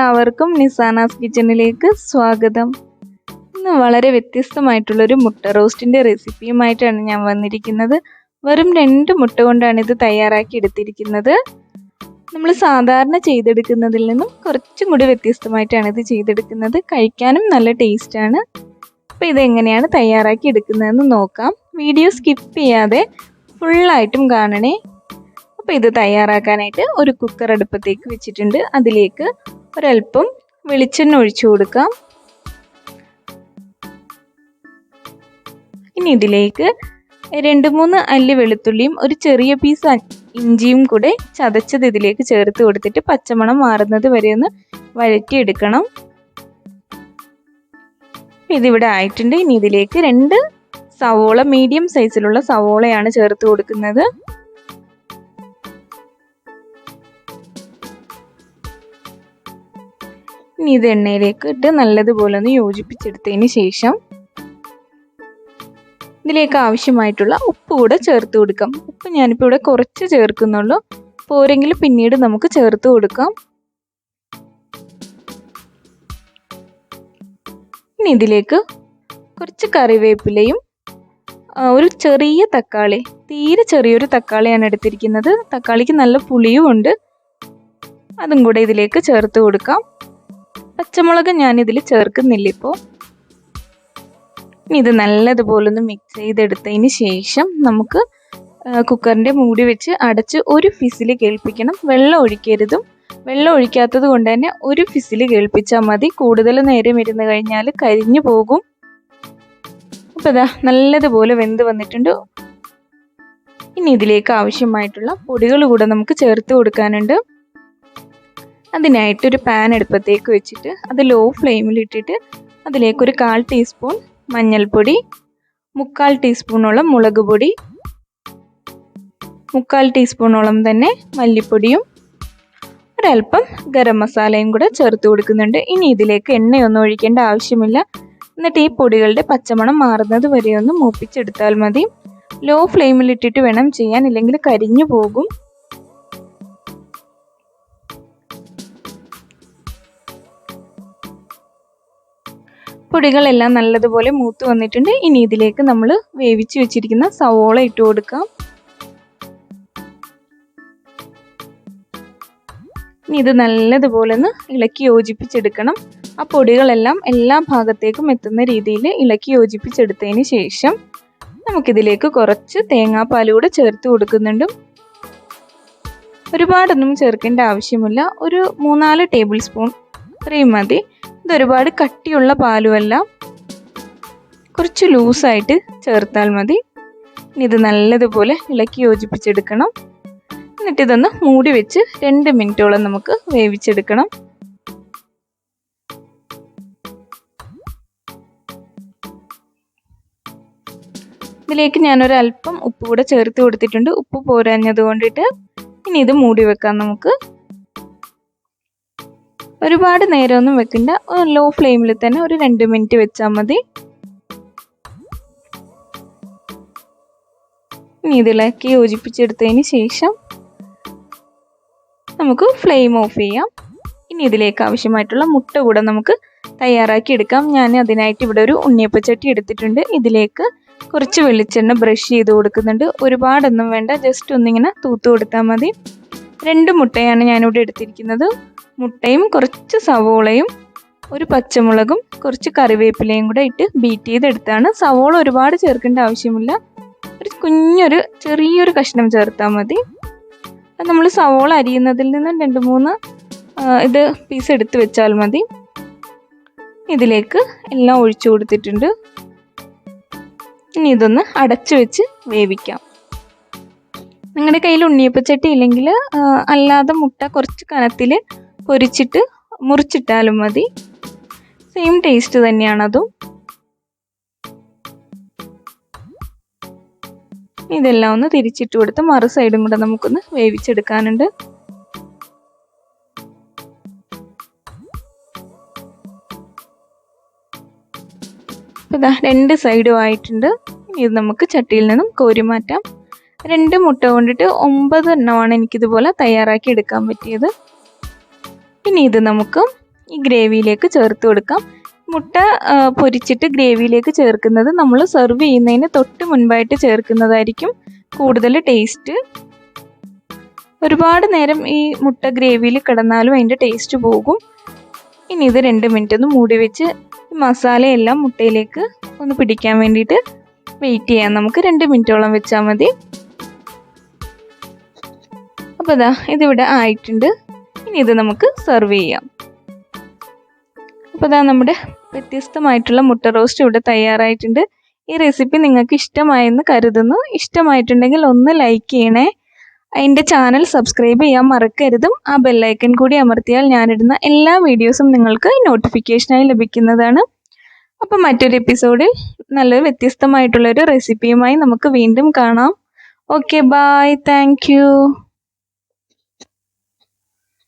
എല്ലാവർക്കും നിസാനാസ് കിച്ചണിലേക്ക് സ്വാഗതം. ഇന്ന് വളരെ വ്യത്യസ്തമായിട്ടുള്ളൊരു മുട്ട റോസ്റ്റിൻ്റെ റെസിപ്പിയുമായിട്ടാണ് ഞാൻ വന്നിരിക്കുന്നത്. വെറും 2 മുട്ട കൊണ്ടാണ് ഇത് തയ്യാറാക്കി എടുത്തിരിക്കുന്നത്. നമ്മൾ സാധാരണ ചെയ്തെടുക്കുന്നതിൽ നിന്നും കുറച്ചും കൂടി വ്യത്യസ്തമായിട്ടാണ് ഇത് ചെയ്തെടുക്കുന്നത്. കഴിക്കാനും നല്ല ടേസ്റ്റാണ്. അപ്പോൾ ഇതെങ്ങനെയാണ് തയ്യാറാക്കി എടുക്കുന്നതെന്ന് നോക്കാം. വീഡിയോ സ്കിപ്പ് ചെയ്യാതെ ഫുള്ളായിട്ടും കാണണേ. അപ്പോൾ ഇത് തയ്യാറാക്കാനായിട്ട് ഒരു കുക്കർ അടുപ്പത്തേക്ക് വെച്ചിട്ടുണ്ട്. അതിലേക്ക് ഒരല്പം വെളിച്ചെണ്ണ ഒഴിച്ചു കൊടുക്കാം. ഇനി ഇതിലേക്ക് 2-3 അല്ലി വെളുത്തുള്ളിയും ഒരു ചെറിയ പീസ് ഇഞ്ചിയും കൂടെ ചതച്ചത് ഇതിലേക്ക് ചേർത്ത് കൊടുത്തിട്ട് പച്ചമണം മാറുന്നത് വരെ ഒന്ന് വഴറ്റിയെടുക്കണം. ഇതിവിടെ ആയിട്ടുണ്ട്. ഇനി ഇതിലേക്ക് 2 സവോള, മീഡിയം സൈസിലുള്ള സവോളയാണ് ചേർത്ത് കൊടുക്കുന്നത്. ഇനി ഇത് എണ്ണയിലേക്ക് ഇട്ട് നല്ലതുപോലെ ഒന്ന് യോജിപ്പിച്ചെടുത്തതിന് ശേഷം ഇതിലേക്ക് ആവശ്യമായിട്ടുള്ള ഉപ്പ് കൂടെ ചേർത്ത് കൊടുക്കാം. ഉപ്പ് ഞാനിപ്പോൾ ഇവിടെ കുറച്ച് ചേർക്കുന്നുള്ളൂ. പോരെങ്കിൽ പിന്നീട് നമുക്ക് ചേർത്ത് കൊടുക്കാം. ഇനി ഇതിലേക്ക് കുറച്ച് കറിവേപ്പിലയും ഒരു ചെറിയ തക്കാളി, തീരെ ചെറിയൊരു തക്കാളിയാണ് എടുത്തിരിക്കുന്നത്. തക്കാളിക്ക് നല്ല പുളിയും ഉണ്ട്. അതും കൂടെ ഇതിലേക്ക് ചേർത്ത് കൊടുക്കാം. പച്ചമുളക് ഞാനിതിൽ ചേർക്കുന്നില്ല ഇപ്പോൾ. ഇനി ഇത് നല്ലതുപോലെ ഒന്ന് മിക്സ് ചെയ്തെടുത്തതിന് ശേഷം നമുക്ക് കുക്കറിൻ്റെ മൂടി വെച്ച് അടച്ച് ഒരു ഫിസിൽ കേൾപ്പിക്കണം. വെള്ളം ഒഴിക്കരുതും. വെള്ളം ഒഴിക്കാത്തത് കൊണ്ട് തന്നെ ഒരു ഫിസിൽ കേൾപ്പിച്ചാൽ മതി. കൂടുതൽ നേരം ഇരുന്ന് കഴിഞ്ഞാൽ കരിഞ്ഞു പോകും. അപ്പോൾ ഇതാ നല്ലതുപോലെ വെന്ത് വന്നിട്ടുണ്ട്. ഇനി ഇതിലേക്ക് ആവശ്യമായിട്ടുള്ള പൊടികൾ കൂടെ നമുക്ക് ചേർത്ത് കൊടുക്കാനുണ്ട്. അതിനായിട്ടൊരു പാൻ അടുപ്പത്തേക്ക് വെച്ചിട്ട് അത് ലോ ഫ്ലെയിമിൽ ഇട്ടിട്ട് അതിലേക്കൊരു 1/4 ടീസ്പൂൺ മഞ്ഞൾപ്പൊടി, 3/4 ടീസ്പൂണോളം മുളക് പൊടി, 3/4 ടീസ്പൂണോളം തന്നെ മല്ലിപ്പൊടിയും ഒരല്പം ഗരം മസാലയും കൂടെ ചേർത്ത് കൊടുക്കുന്നുണ്ട്. ഇനി ഇതിലേക്ക് എണ്ണയൊന്നും ഒഴിക്കേണ്ട ആവശ്യമില്ല. എന്നിട്ട് ഈ പൊടികളുടെ പച്ചമണം മാറുന്നത് വരെ ഒന്ന് മൂപ്പിച്ചെടുത്താൽ മതി. ലോ ഫ്ലെയിമിൽ ഇട്ടിട്ട് വേണം ചെയ്യാൻ, ഇല്ലെങ്കിൽ കരിഞ്ഞു പോകും. പൊടികളെല്ലാം നല്ലതുപോലെ മൂത്ത് വന്നിട്ടുണ്ട്. ഇനി ഇതിലേക്ക് നമ്മൾ വേവിച്ച് വെച്ചിരിക്കുന്ന സവോള ഇട്ട് കൊടുക്കാം. ഇനി ഇത് നല്ലതുപോലെ ഒന്ന് ഇളക്കി യോജിപ്പിച്ചെടുക്കണം. ആ പൊടികളെല്ലാം എല്ലാ ഭാഗത്തേക്കും എത്തുന്ന രീതിയിൽ ഇളക്കി യോജിപ്പിച്ചെടുത്തതിന് ശേഷം നമുക്കിതിലേക്ക് കുറച്ച് തേങ്ങാപ്പാൽ കൂടെ ചേർത്ത് കൊടുക്കുന്നുണ്ട്. ഒരുപാടൊന്നും ചേർക്കേണ്ട ആവശ്യമില്ല. ഒരു 3-4 ടേബിൾ സ്പൂൺ അത്രയും മതി. ഇതൊരുപാട് കട്ടിയുള്ള പാലുമല്ല, കുറച്ച് ലൂസായിട്ട് ചേർത്താൽ മതി. ഇനി ഇത് നല്ലതുപോലെ ഇളക്കി യോജിപ്പിച്ചെടുക്കണം. എന്നിട്ട് ഇതൊന്ന് മൂടി വെച്ച് 2 മിനിറ്റോളം നമുക്ക് വേവിച്ചെടുക്കണം. ഇതിലേക്ക് ഞാനൊരല്പം ഉപ്പ് കൂടെ ചേർത്ത് കൊടുത്തിട്ടുണ്ട്. ഉപ്പ് പോരാഞ്ഞത് കൊണ്ടിട്ട് ഇനി ഇത് മൂടി വെക്കാം നമുക്ക്. ഒരുപാട് നേരമൊന്നും വെക്കണ്ട. ലോ ഫ്ലെയിമിൽ തന്നെ ഒരു 2 മിനിറ്റ് വെച്ചാൽ മതി. ഇനി ഇതിലേക്ക് യോജിപ്പിച്ചെടുത്തതിന് ശേഷം നമുക്ക് ഫ്ലെയിം ഓഫ് ചെയ്യാം. ഇനി ഇതിലേക്ക് ആവശ്യമായിട്ടുള്ള മുട്ട കൂടെ നമുക്ക് തയ്യാറാക്കി എടുക്കാം. ഞാൻ അതിനായിട്ട് ഇവിടെ ഒരു ഉണ്ണിയപ്പച്ചട്ടി എടുത്തിട്ടുണ്ട്. ഇതിലേക്ക് കുറച്ച് വെളിച്ചെണ്ണ ബ്രഷ് ചെയ്ത് കൊടുക്കുന്നുണ്ട്. ഒരുപാടൊന്നും വേണ്ട, ജസ്റ്റ് ഒന്നിങ്ങനെ തൂത്ത് കൊടുത്താൽ മതി. 2 മുട്ടയാണ് ഞാനിവിടെ എടുത്തിരിക്കുന്നത്. മുട്ടയും കുറച്ച് സവോളയും ഒരു പച്ചമുളകും കുറച്ച് കറിവേപ്പിലയും കൂടെ ഇട്ട് ബീറ്റ് ചെയ്തെടുത്താണ്. സവോള ഒരുപാട് ചേർക്കേണ്ട ആവശ്യമില്ല. ഒരു ചെറിയൊരു കഷ്ണം ചേർത്താൽ മതി. അത് നമ്മൾ സവോള അരിയുന്നതിൽ നിന്ന് 2-3 ഇത് പീസ് എടുത്ത് വെച്ചാൽ മതി. ഇതിലേക്ക് എല്ലാം ഒഴിച്ചു കൊടുത്തിട്ടുണ്ട്. ഇനി ഇതൊന്ന് അടച്ചു വെച്ച് വേവിക്കാം. നിങ്ങളുടെ കയ്യിൽ ഉണ്ണിയപ്പച്ചട്ടി ഇല്ലെങ്കിൽ അല്ലാതെ മുട്ട കുറച്ച് കനത്തിൽ പൊരിച്ചിട്ട് മുറിച്ചിട്ടാലും മതി. സെയിം ടേസ്റ്റ് തന്നെയാണതും. ഇതെല്ലാം ഒന്ന് തിരിച്ചിട്ട് കൊടുത്ത് മറു സൈഡും കൂടെ നമുക്കൊന്ന് വേവിച്ചെടുക്കാനുണ്ട്. ഇതാ 2 സൈഡും ആയിട്ടുണ്ട്. ഇത് നമുക്ക് ചട്ടിയിൽ നിന്നും കോരി മാറ്റാം. 2 മുട്ട കൊണ്ടിട്ട് 9 എണ്ണമാണ് എനിക്കിതുപോലെ തയ്യാറാക്കി എടുക്കാൻ പറ്റിയത്. ഇനി ഇത് നമുക്ക് ഈ ഗ്രേവിയിലേക്ക് ചേർത്ത് കൊടുക്കാം. മുട്ട പൊരിച്ചിട്ട് ഗ്രേവിയിലേക്ക് ചേർക്കുന്നത് നമ്മൾ സെർവ് ചെയ്യുന്നതിന് തൊട്ട് മുൻപായിട്ട് ചേർക്കുന്നതായിരിക്കും കൂടുതൽ ടേസ്റ്റ്. ഒരുപാട് നേരം ഈ മുട്ട ഗ്രേവിയിൽ കിടന്നാലും അതിൻ്റെ ടേസ്റ്റ് പോകും. ഇനി ഇത് 2 മിനിറ്റ് ഒന്ന് മൂടി വെച്ച് മസാലയെല്ലാം മുട്ടയിലേക്ക് ഒന്ന് പിടിക്കാൻ വേണ്ടിയിട്ട് വെയിറ്റ് ചെയ്യാം. നമുക്ക് 2 മിനിറ്റോളം വെച്ചാൽ മതി. അപ്പോൾ ഇതിവിടെ ആയിട്ടുണ്ട്. ഇനി ഇത് നമുക്ക് സെർവ് ചെയ്യാം. അപ്പോൾ നമ്മുടെ വ്യത്യസ്തമായിട്ടുള്ള മുട്ട റോസ്റ്റ് ഇവിടെ തയ്യാറായിട്ടുണ്ട്. ഈ റെസിപ്പി നിങ്ങൾക്ക് ഇഷ്ടമായെന്ന് കരുതുന്നു. ഇഷ്ടമായിട്ടുണ്ടെങ്കിൽ ഒന്ന് ലൈക്ക് ചെയ്യണേ. എൻ്റെ ചാനൽ സബ്സ്ക്രൈബ് ചെയ്യാൻ മറക്കരുതും. ആ ബെല്ലൈക്കൺ കൂടി അമർത്തിയാൽ ഞാനിടുന്ന എല്ലാ വീഡിയോസും നിങ്ങൾക്ക് നോട്ടിഫിക്കേഷനായി ലഭിക്കുന്നതാണ്. അപ്പോൾ മറ്റൊരു എപ്പിസോഡിൽ നല്ലൊരു വ്യത്യസ്തമായിട്ടുള്ളൊരു റെസിപ്പിയുമായി നമുക്ക് വീണ്ടും കാണാം. Okay, bye, thank U.